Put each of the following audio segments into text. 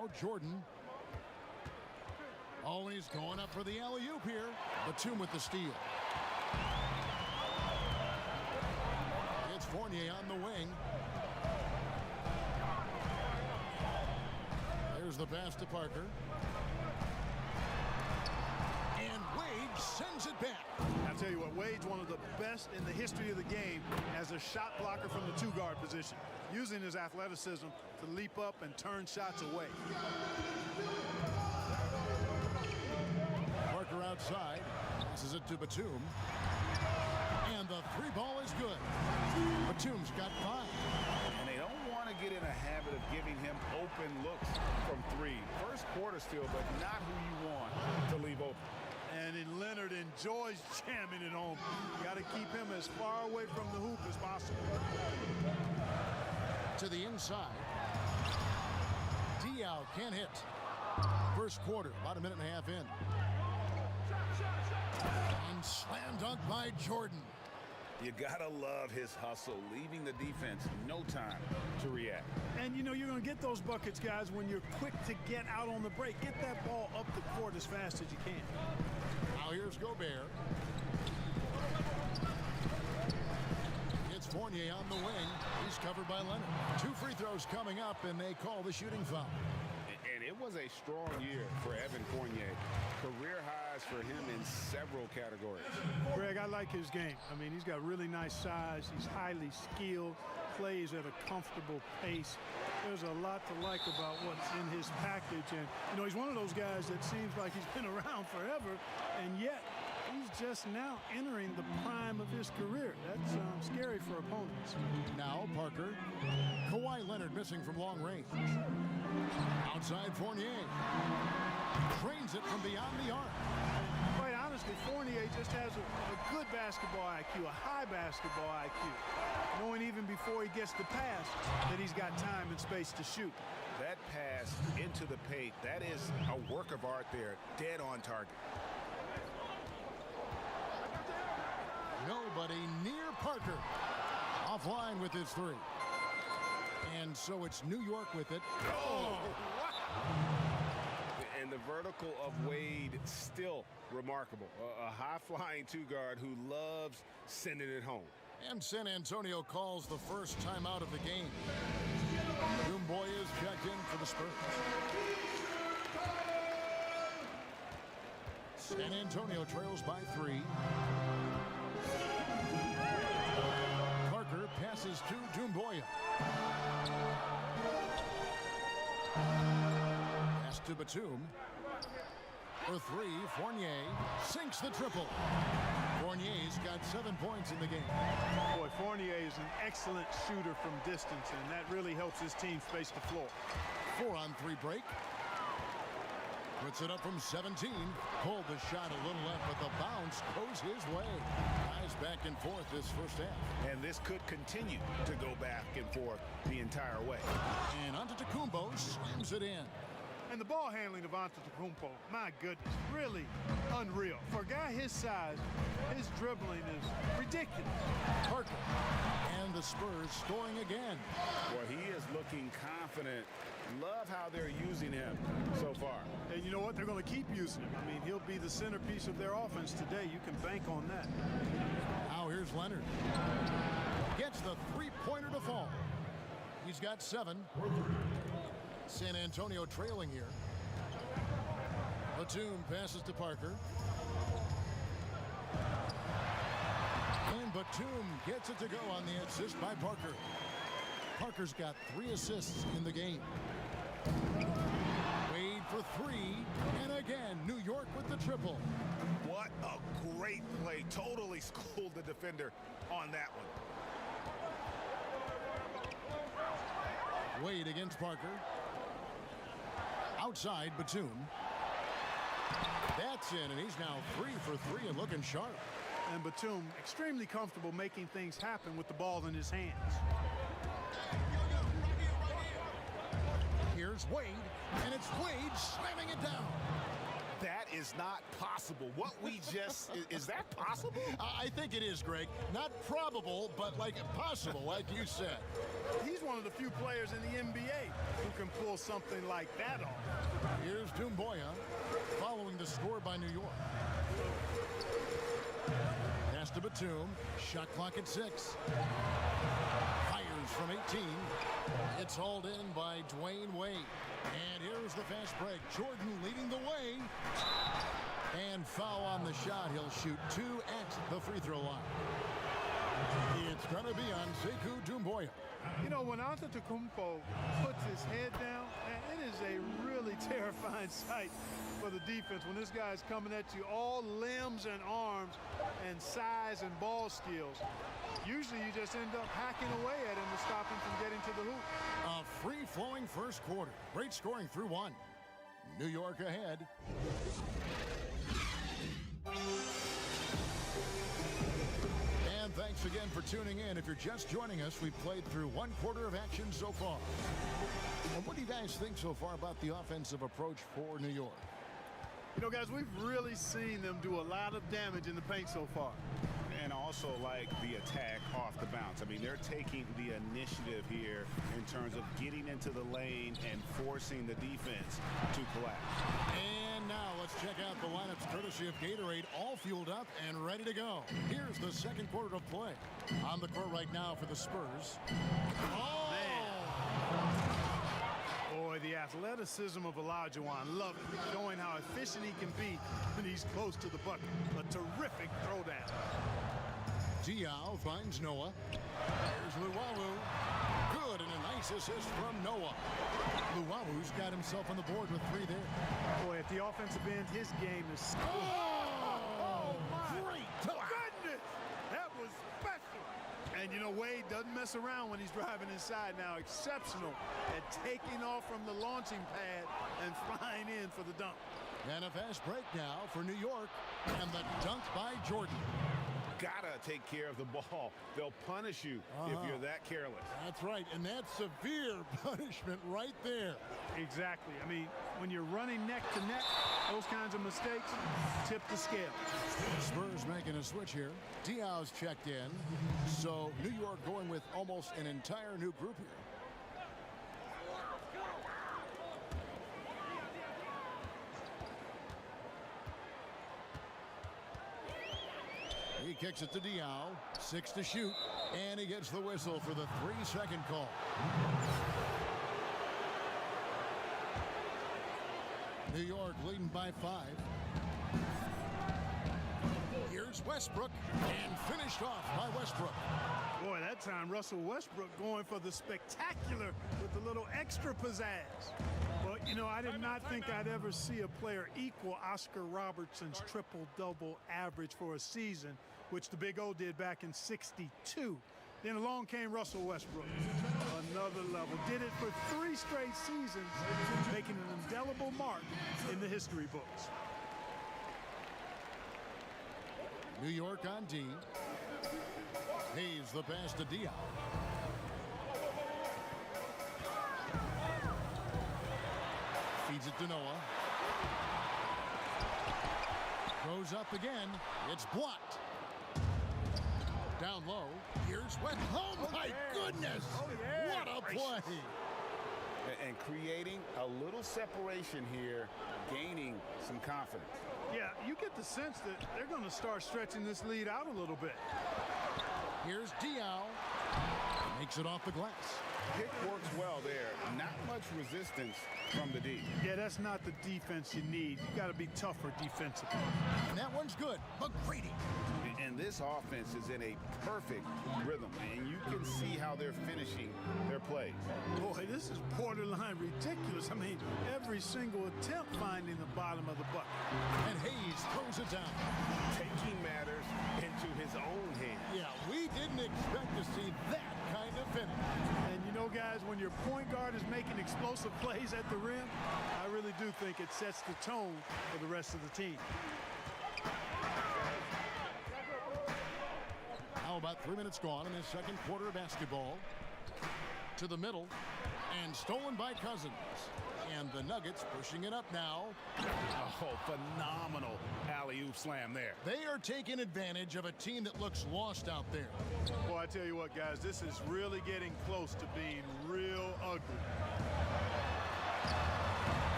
now Jordan. Oh, and he's going up for the alley-oop here. Batum with the steal. It's Fournier on the wing. There's the pass to Parker. And Wade sends it back. I'll tell you what, Wade's one of the best in the history of the game as a shot blocker from the two-guard position, using his athleticism to leap up and turn shots away. Parker outside, passes it to Batum. And the three ball is good. Batum's got 5. And they don't want to get in a habit of giving him open looks from 3. First quarter still, but not who you want to leave open. And then Leonard enjoys jamming it home. You got to keep him as far away from the hoop as possible. To the inside. Diaw can't hit. First quarter, about a minute and a half in. And slam dunk by Jordan. You gotta love his hustle, leaving the defense no time to react. And you know you're going to get those buckets, guys, when you're quick to get out on the break. Get that ball up the court as fast as you can. Now here's Gobert. It's Fournier on the wing. He's covered by Leonard. 2 free throws coming up, and they call the shooting foul. And it was a strong year for Evan Fournier. Career highs for him in several categories. Greg, I like his game. I mean, he's got really nice size. He's highly skilled, plays at a comfortable pace. There's a lot to like about what's in his package. And, you know, he's one of those guys that seems like he's been around forever, and yet he's just now entering the prime of his career. That's scary for opponents. Now Parker. Kawhi Leonard missing from long range. Outside Fournier. Drains it from beyond the arc. Quite honestly, Fournier just has a good basketball IQ, a high basketball IQ. Knowing even before he gets the pass that he's got time and space to shoot. That pass into the paint, that is a work of art there, dead on target. Nobody near Parker. Offline with his 3. And so it's New York with it. And the vertical of Wade still remarkable. A high-flying two-guard who loves sending it home. And San Antonio calls the first timeout of the game. Boy is checked in for the Spurs. San Antonio trails by 3. Parker passes to Doumbouya. Pass to Batum. For 3, Fournier sinks the triple. Fournier's got 7 points in the game. Boy, Fournier is an excellent shooter from distance, and that really helps his team space the floor. 4-on-3 break. Puts it up from 17. Pulled the shot a little left, but the bounce goes his way. Guys back and forth this first half. And this could continue to go back and forth the entire way. And Antetokounmpo slams it in. And the ball handling of Antetokounmpo, my goodness, really unreal. For a guy his size, his dribbling is ridiculous. Parker and the Spurs scoring again. Boy, he is looking confident. Love how they're using him so far. And you know what? They're going to keep using him. I mean, he'll be the centerpiece of their offense today. You can bank on that. Now here's Leonard. Gets the three-pointer to fall. He's got 7. San Antonio trailing here. Batum passes to Parker. And Batum gets it to go on the assist by Parker. Parker's got 3 assists in the game. Wade for 3, and again, New York with the triple. What a great play. Totally schooled the defender on that one. Wade against Parker. Outside, Batum. That's in, and he's now 3 for 3 and looking sharp. And Batum extremely comfortable making things happen with the ball in his hands. Here's Wade, and it's Wade slamming it down. That is not possible. What we just, is that possible? I think it is, Greg. Not probable, but like possible, like you said. He's one of the few players in the NBA who can pull something like that off. Here's Doumbouya following the score by New York. Pass to Batum. Shot clock at 6. Fires from 18. It's hauled in by Dwayne Wade. And here's the fast break. Jordan leading the way. And foul on the shot. He'll shoot 2 at the free throw line. It's going to be on Sekou Doumbouya. You know, when Antetokounmpo puts his head down, it is a really terrifying sight for the defense when this guy's coming at you all limbs and arms and size and ball skills. Usually you just end up hacking away at him to stop him from getting to the hoop. A free-flowing first quarter. Great scoring through 1. New York ahead. And thanks again for tuning in. If you're just joining us, we've played through 1 quarter of action so far. And what do you guys think so far about the offensive approach for New York? You know, guys, we've really seen them do a lot of damage in the paint so far. And also like the attack off the bounce. I mean, they're taking the initiative here in terms of getting into the lane and forcing the defense to collapse. And now let's check out the lineups courtesy of Gatorade, all fueled up and ready to go. Here's the second quarter of play. On the court right now for the Spurs. Oh! Man. Boy, the athleticism of Olajuwon, love it. Showing how efficient he can be when he's close to the bucket. A terrific throwdown. Diaw finds Noah. Here's Luwawu. Good, and a nice assist from Noah. Luwawu's got himself on the board with 3 there. Boy, at the offensive end, his game is... Oh, my great! goodness! That was special. And, you know, Wade doesn't mess around when he's driving inside now. Exceptional at taking off from the launching pad and flying in for the dunk. And a fast break now for New York. And the dunk by Jordan. Gotta take care of the ball. They'll punish you if you're that careless. That's right, and that's severe punishment right there. Exactly. I mean, when you're running neck to neck, those kinds of mistakes tip the scale. Spurs making a switch here. Diaw's checked in. So New York going with almost an entire new group here. He kicks it to Diaw. 6 to shoot. And he gets the whistle for the 3-second call. New York leading by 5. Here's Westbrook. And finished off by Westbrook. Boy, that time Russell Westbrook going for the spectacular with a little extra pizzazz. Well, you know, I did not think I'd ever see a player equal Oscar Robertson's triple-double average for a season, which the Big O did back in '62. Then along came Russell Westbrook. Another level. Did it for 3 straight seasons, making an indelible mark in the history books. New York on D. Hayes the pass to Diaw. Feeds it to Noah. Goes up again. It's blocked. Down low. Here's West. Oh, my goodness. What a play. And creating a little separation here, gaining some confidence. Yeah, you get the sense that they're going to start stretching this lead out a little bit. Here's Diaw. Makes it off the glass. Pick works well there. Not much resistance from the D. Yeah, that's not the defense you need. You got to be tougher defensively. And that one's good. McGrady. And this offense is in a perfect rhythm, and you can see how they're finishing their plays. Boy, this is borderline ridiculous. I mean, every single attempt finding the bottom of the bucket. And Hayes throws it down. Taking matters into his own hands. Yeah, we didn't expect to see that kind of finish. And you know, guys, when your point guard is making explosive plays at the rim, I really do think it sets the tone for the rest of the team. Now about 3 minutes gone in this second quarter of basketball. To the middle. And stolen by Cousins. And the Nuggets pushing it up now. Oh, phenomenal alley-oop slam there. They are taking advantage of a team that looks lost out there. Well, I tell you what, guys, this is really getting close to being real ugly.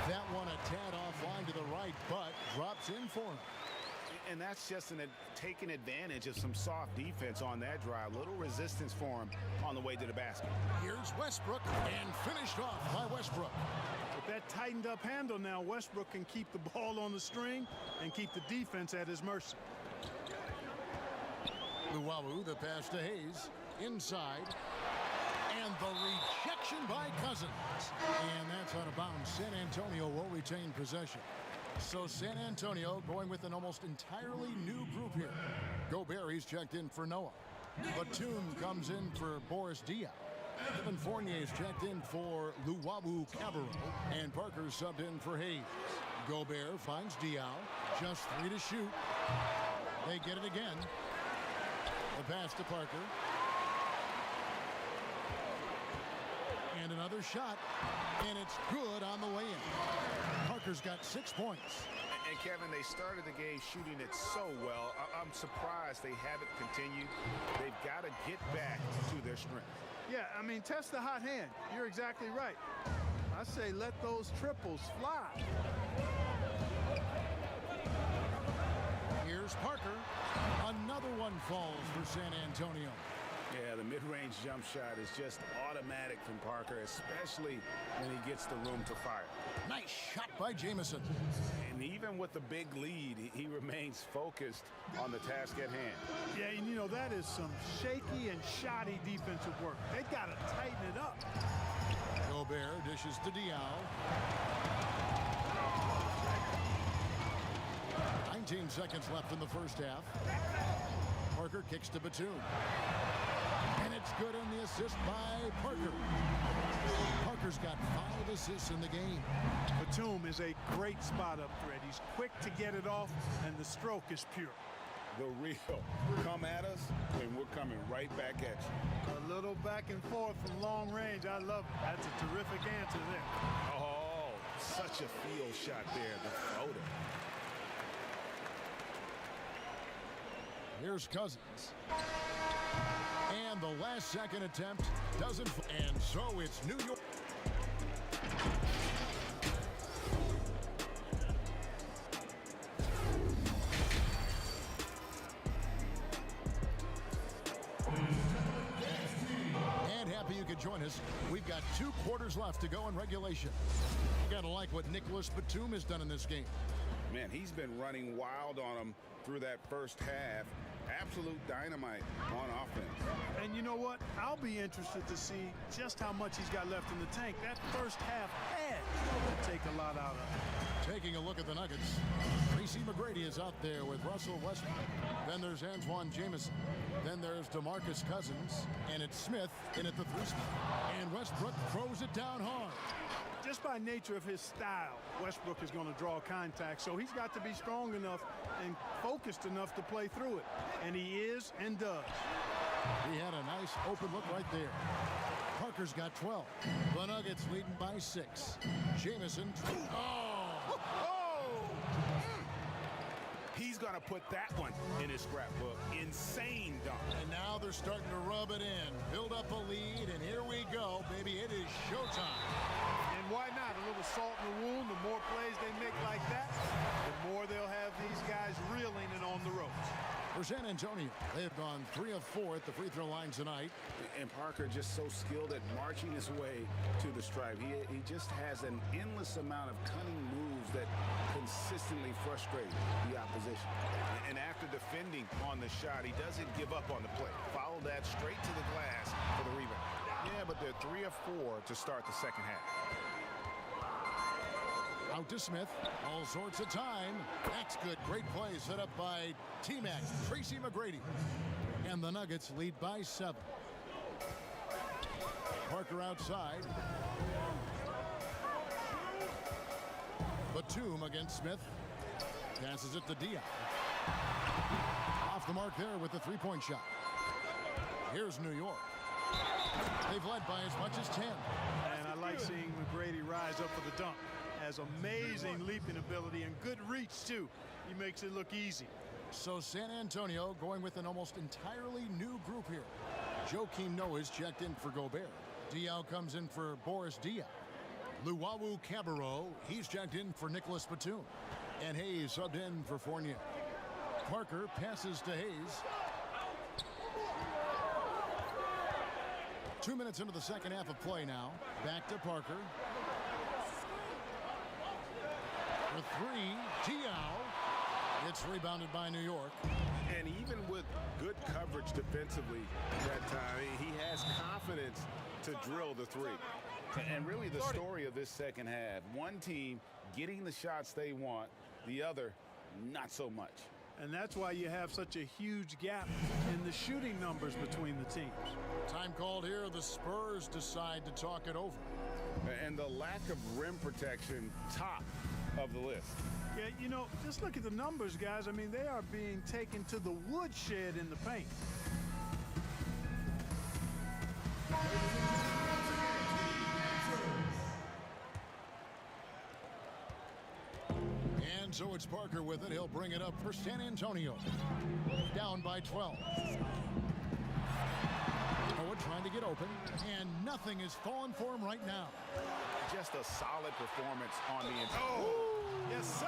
That one a tad offline to the right, but drops in for him. And that's just taking advantage of some soft defense on that drive. Little resistance for him on the way to the basket. Here's Westbrook, and finished off by Westbrook. With that tightened up handle now, Westbrook can keep the ball on the string and keep the defense at his mercy. Luwawu, the pass to Hayes, inside. And the rejection by Cousins. And that's out of bounds. San Antonio will retain possession. So San Antonio going with an almost entirely new group here. Gobert, he's checked in for Noah. Batum comes in for Boris Diaw. Evan Fournier's checked in for Luwawu Cabarro. And Parker's subbed in for Hayes. Gobert finds Diaw. Just 3 to shoot. They get it again. The pass to Parker. And another shot. And it's good on the way in. Parker's got 6 points. And Kevin, they started the game shooting it so well. I'm surprised they haven't continued. They've got to get back to their strength. Yeah, I mean, test the hot hand. You're exactly right. I say let those triples fly. Here's Parker. Another one falls for San Antonio. Yeah, the mid-range jump shot is just automatic from Parker, especially when he gets the room to fire. Nice shot by Jamison. And even with the big lead, he remains focused on the task at hand. Yeah, and you know, that is some shaky and shoddy defensive work. They got to tighten it up. Gobert dishes to Diaw. 19 seconds left in the first half. Parker kicks to Batum. And it's good on the assist by Parker. Parker's got 5 assists in the game. Batum is a great spot-up threat. He's quick to get it off, and the stroke is pure. The real come at us, and we're coming right back at you. A little back and forth from long range. I love it. That's a terrific answer there. Oh, such a field shot there, the floater. Here's Cousins. And the last second attempt doesn't. And so it's New York. And happy you could join us. We've got 2 quarters left to go in regulation. You gotta like what Nicholas Batum has done in this game. Man, he's been running wild on him through that first half. Absolute dynamite on offense. And you know what? I'll be interested to see just how much he's got left in the tank. That first half had to take a lot out of it. Taking a look at the Nuggets, Tracy McGrady is out there with Russell Westbrook. Then there's Antoine Jamison. Then there's DeMarcus Cousins. And it's Smith in at the 3 spot. And Westbrook throws it down hard. Just by nature of his style, Westbrook is going to draw contact, so he's got to be strong enough and focused enough to play through it. And he is and does. He had a nice open look right there. Parker's got 12. The Nuggets leading by 6. Jamison. Oh! He's going to put that one in his scrapbook. Insane dunk. And now they're starting to rub it in. Build up a lead, and here we go, baby. It is showtime. And why not? A little salt in the wound. The more plays they make like that, the more they'll have these guys reeling and on the ropes. For San Antonio, they've gone 3 of 4 at the free throw line tonight. And Parker just so skilled at marching his way to the stripe. He just has an endless amount of cunning moves that consistently frustrate the opposition. And after defending on the shot, he doesn't give up on the play. Follow that straight to the glass for the rebound. Yeah, but they're 3 of 4 to start the second half. Out to Smith. All sorts of time. That's good. Great play set up by T-Mac, Tracy McGrady. And the Nuggets lead by 7. Parker outside. Batum against Smith. Passes it to Diaw. Off the mark there with the 3-point shot. Here's New York. They've led by as much as 10. And I like seeing McGrady rise up for the dunk. Has amazing leaping ability and good reach, too. He makes it look easy. So San Antonio going with an almost entirely new group here. Joakim Noah is checked in for Gobert. Diaw comes in for Boris Diaw. Luwawu Cabarro, he's checked in for Nicholas Batum. And Hayes subbed in for Fournier. Parker passes to Hayes. 2 minutes into the second half of play now. Back to Parker. For three, Diaw. It's rebounded by New York. And even with good coverage defensively that time, he has confidence to drill the three. And really the story of this second half, one team getting the shots they want, the other not so much. And that's why you have such a huge gap in the shooting numbers between the teams. Time called here. The Spurs decide to talk it over. And the lack of rim protection, top of the list. Yeah, you know, just look at the numbers, guys. I mean, they are being taken to the woodshed in the paint. And so it's Parker with it. He'll bring it up for San Antonio. Down by 12. Noah trying to get open, and nothing is falling for him right now. Just a solid performance on the inside. Oh, yes, sir.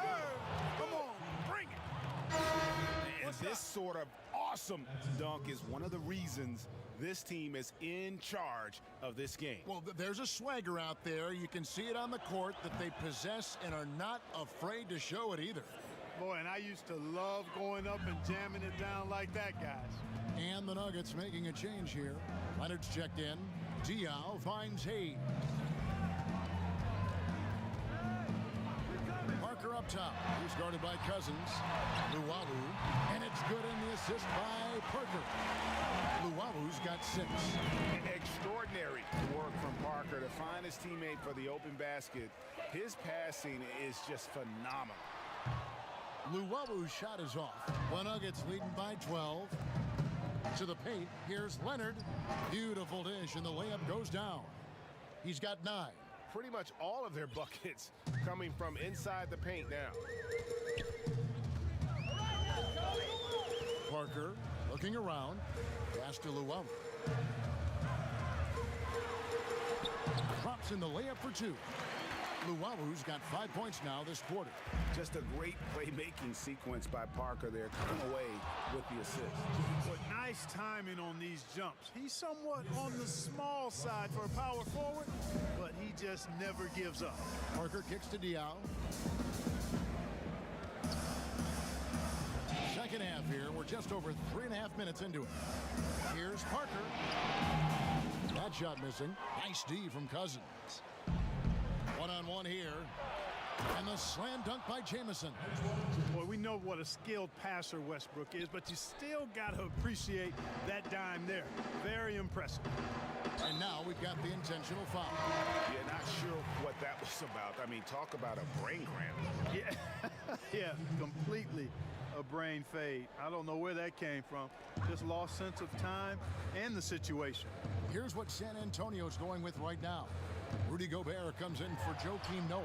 Come on, bring it. And this sort of awesome dunk is one of the reasons this team is in charge of this game. Well, there's a swagger out there. You can see it on the court that they possess and are not afraid to show it either. Boy, and I used to love going up and jamming it down like that, guys. And the Nuggets making a change here. Leonard's checked in. Diaw finds Hayes. Parker up top. He's guarded by Cousins. Luwawu. And it's good in the assist by Parker. Luwawu's got 6. Extraordinary work from Parker to find his teammate for the open basket. His passing is just phenomenal. Luwawu's shot is off. The Nuggets leading by 12. To the paint. Here's Leonard. Beautiful dish, and the layup goes down. He's got 9. Pretty much all of their buckets coming from inside the paint now. Parker looking around. Pass to Luwawu. Drops in the layup for 2. Luwawu's got 5 points now this quarter. Just a great playmaking sequence by Parker there, coming away with the assist. But nice timing on these jumps. He's somewhat on the small side for a power forward, but he just never gives up. Parker kicks to Diaw. Second half here. We're just over 3.5 minutes into it. Here's Parker. That shot missing. Nice D from Cousins. One-on-one here. And the slam dunk by Jamison. Boy, we know what a skilled passer Westbrook is, but you still got to appreciate that dime there. Very impressive. And now we've got the intentional foul. Yeah, not sure what that was about. I mean, talk about a brain cramp. Yeah, yeah, completely a brain fade. I don't know where that came from. Just lost sense of time and the situation. Here's what San Antonio's going with right now. Rudy Gobert comes in for Joakim Noah.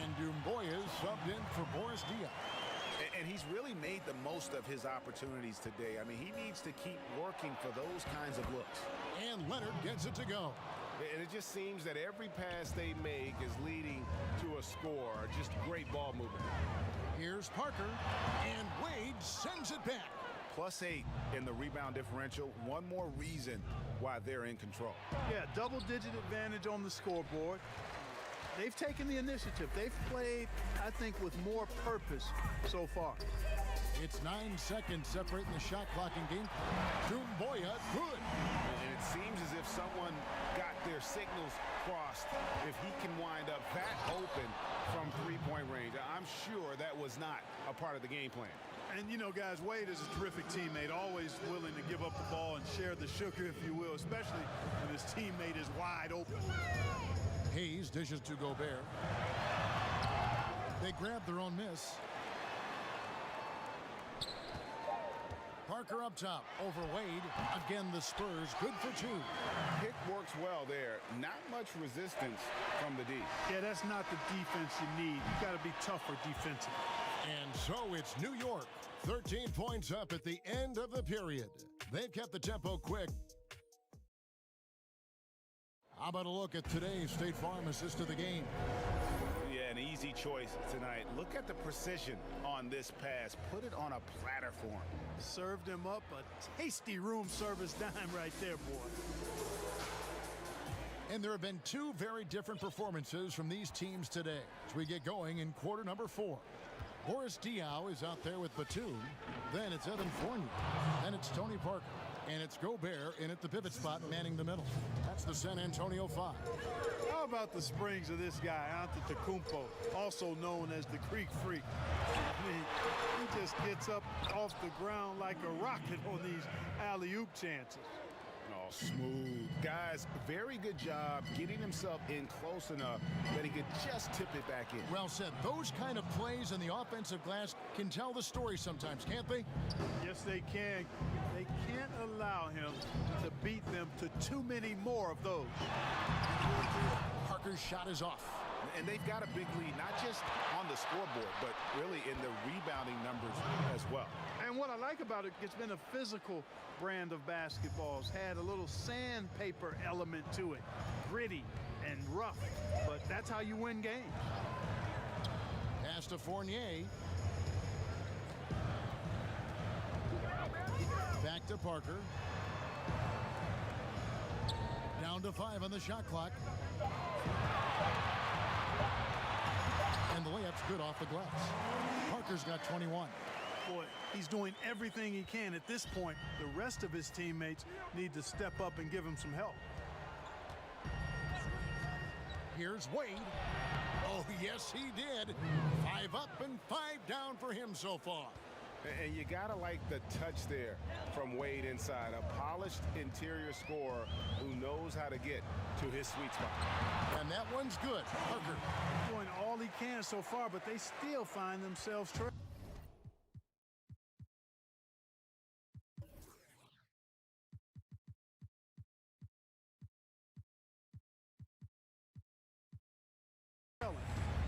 And Doumbouya subbed in for Boris Diaw. And he's really made the most of his opportunities today. I mean, he needs to keep working for those kinds of looks. And Leonard gets it to go. And it just seems that every pass they make is leading to a score. Just great ball movement. Here's Parker. And Wade sends it back. +8 in the rebound differential. One more reason why they're in control. Yeah, double-digit advantage on the scoreboard. They've taken the initiative. They've played, I think, with more purpose so far. It's 9 seconds separating the shot clock and game. Doumbouya, good. And it seems as if someone got their signals crossed. If he can wind up that open from three-point range, I'm sure that was not a part of the game plan. And, you know, guys, Wade is a terrific teammate, always willing to give up the ball and share the sugar, if you will, especially when his teammate is wide open. Hayes dishes to Gobert. They grab their own miss. Parker up top over Wade. Again, the Spurs good for two. Pick works well there. Not much resistance from the D. Yeah, that's not the defense you need. You got to be tougher defensively. And so it's New York. 13 points up at the end of the period. They've kept the tempo quick. How about a look at today's State Farm assist of the game? Yeah, an easy choice tonight. Look at the precision on this pass. Put it on a platter for him. Served him up a tasty room service dime right there, boy. And there have been two very different performances from these teams today as we get going in quarter number 4. Boris Diaw is out there with Batum. Then it's Evan Fournier. Then it's Tony Parker. And it's Gobert in at the pivot spot manning the middle. That's the San Antonio 5. How about the springs of this guy, Antetokounmpo, also known as the Creek Freak? I mean, he just gets up off the ground like a rocket on these alley-oop chances. Oh, smooth. Guys, very good job getting himself in close enough that he could just tip it back in. Well said. Those kind of plays in the offensive glass can tell the story sometimes, can't they? Yes, they can. They can't allow him to beat them to too many more of those. Parker's shot is off. And they've got a big lead, not just on the scoreboard, but really in the rebounding numbers as well. And what I like about it, it's been a physical brand of basketball. It's had a little sandpaper element to it. Gritty and rough, but that's how you win games. Pass to Fournier. Back to Parker. Down to 5 on the shot clock. And the layup's good off the glass. Parker's got 21. Boy, he's doing everything he can at this point. The rest of his teammates need to step up and give him some help. Here's Wade. Oh, yes, he did. 5 up and 5 down for him so far. And you got to like the touch there from Wade inside. A polished interior scorer who knows how to get to his sweet spot. And that one's good. Parker. Doing all he can so far, but they still find themselves trailing.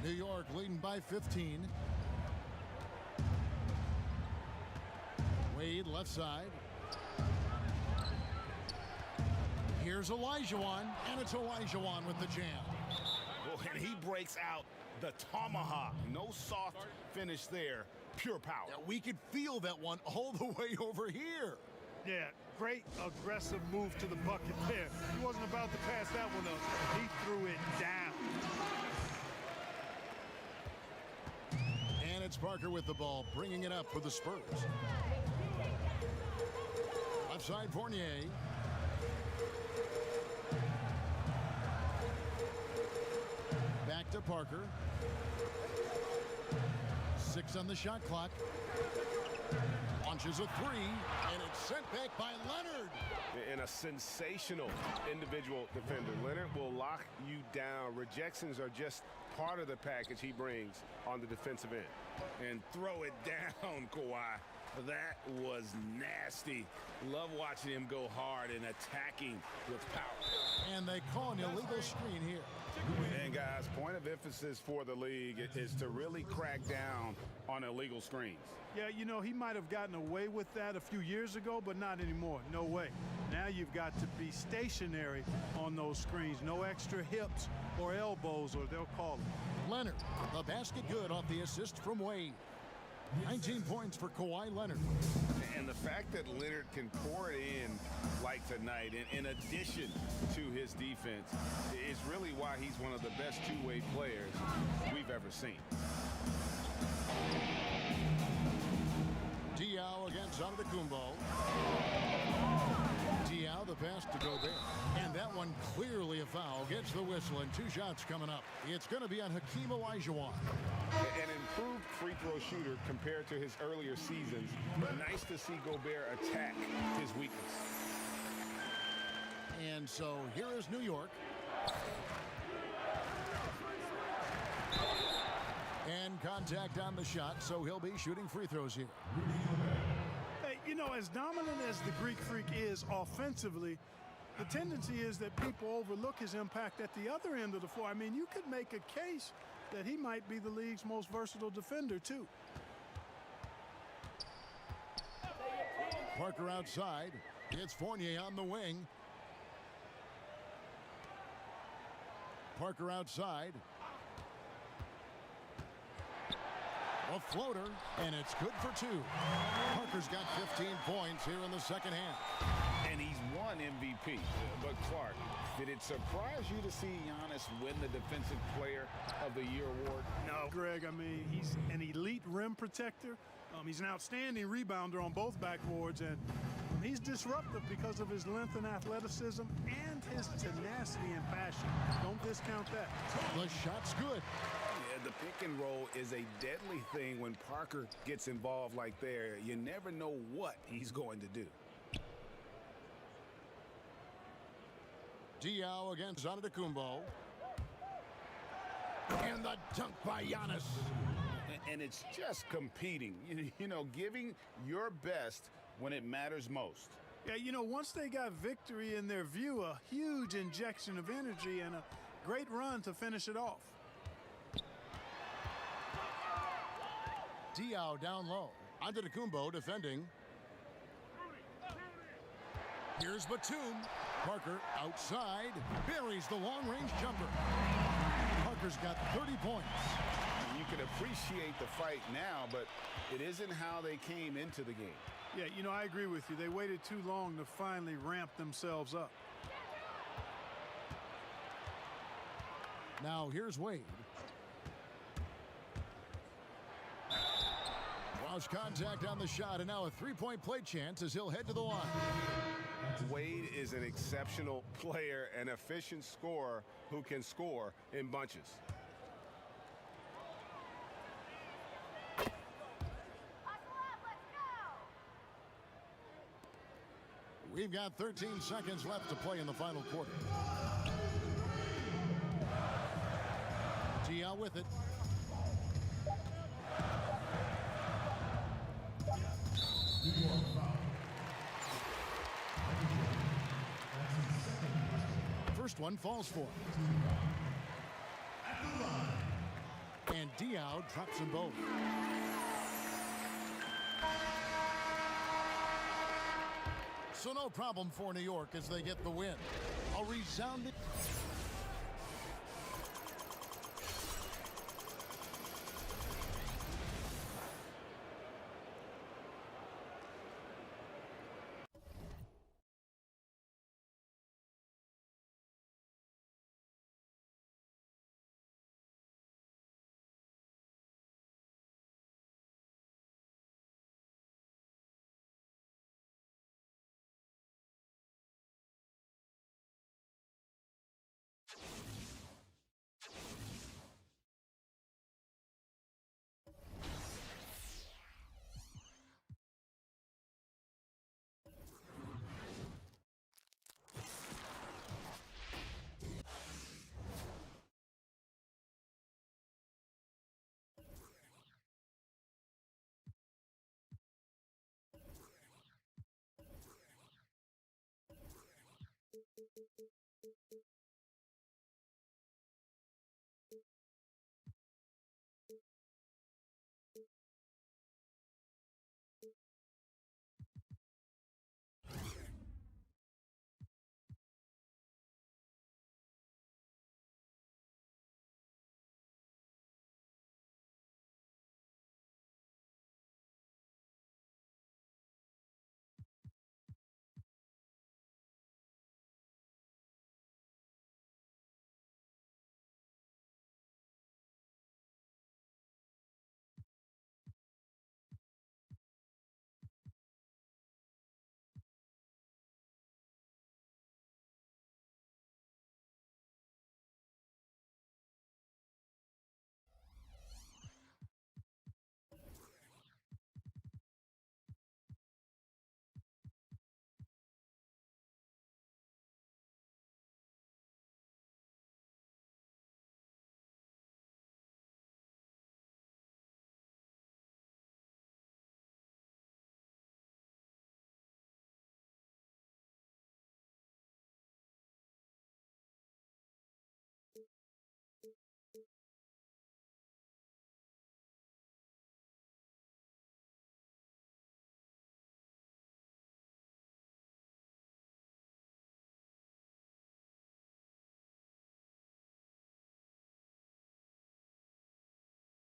New York leading by 15. Wade left side. Here's Olajuwon, and it's Olajuwon with the jam. Oh, and he breaks out the tomahawk. No soft finish there. Pure power. Yeah, we could feel that one all the way over here. Yeah, great aggressive move to the bucket there. He wasn't about to pass that one up. He threw it down. And it's Parker with the ball, bringing it up for the Spurs. Left side, Fournier. Back to Parker. 6 on the shot clock. Launches a 3, and it's sent back by Leonard. And a sensational individual defender. Leonard will lock you down. Rejections are just part of the package he brings on the defensive end. And throw it down, Kawhi. That was nasty. Love watching him go hard and attacking with power. And they call an illegal screen here. And guys, point of emphasis for the league is to really crack down on illegal screens. Yeah, you know, he might have gotten away with that a few years ago, but not anymore. No way. Now you've got to be stationary on those screens. No extra hips or elbows, or they'll call it. Leonard, the basket good off the assist from Wade. 19 points for Kawhi Leonard. And the fact that Leonard can pour it in like tonight, in addition to his defense, is really why he's one of the best two-way players we've ever seen. Diaw against Antetokounmpo. Diaw, the pass to Gobert. And that one clearly a foul. Gets the whistle, and 2 shots coming up. It's going to be on Hakeem Olajuwon. An improved free throw shooter compared to his earlier seasons. Nice to see Gobert attack his weakness. And so here is New York. And contact on the shot, so he'll be shooting free throws here. Hey, you You know, as dominant as the Greek Freak is offensively, the tendency is that people overlook his impact at the other end of the floor. I mean, you could make a case that he might be the league's most versatile defender, too. Parker outside. It's Fournier on the wing. Parker outside. A floater, and it's good for two. Parker's got 15 points here in the second half. And he's won MVP. But Clark, did it surprise you to see Giannis win the Defensive Player of the Year award? No, Greg, I mean, he's an elite rim protector. He's an outstanding rebounder on both backboards, and he's disruptive because of his length and athleticism and his tenacity and passion. Don't discount that. The shot's good. Yeah, the pick and roll is a deadly thing when Parker gets involved like there. You never know what he's going to do. Diaw against Antetokounmpo. And the dunk by Giannis. And it's just competing, you know, giving your best when it matters most. Yeah, you know, once they got victory in their view, a huge injection of energy and a great run to finish it off. Diaw down low. Antetokounmpo defending. Here's Batum. Parker outside. Buries the long-range jumper. Parker's got 30 points. You can appreciate the fight now, but it isn't how they came into the game. Yeah, you know, I agree with you. They waited too long to finally ramp themselves up. Now here's Wade. Lost contact on the shot, and now a three-point play chance as he'll head to the line. Wade is an exceptional player, an efficient scorer who can score in bunches. We've got 13 seconds left to play in the final quarter. Diaw with it. First one falls for him. And Diaw drops them both. So no problem for New York as they get the win. A resounding...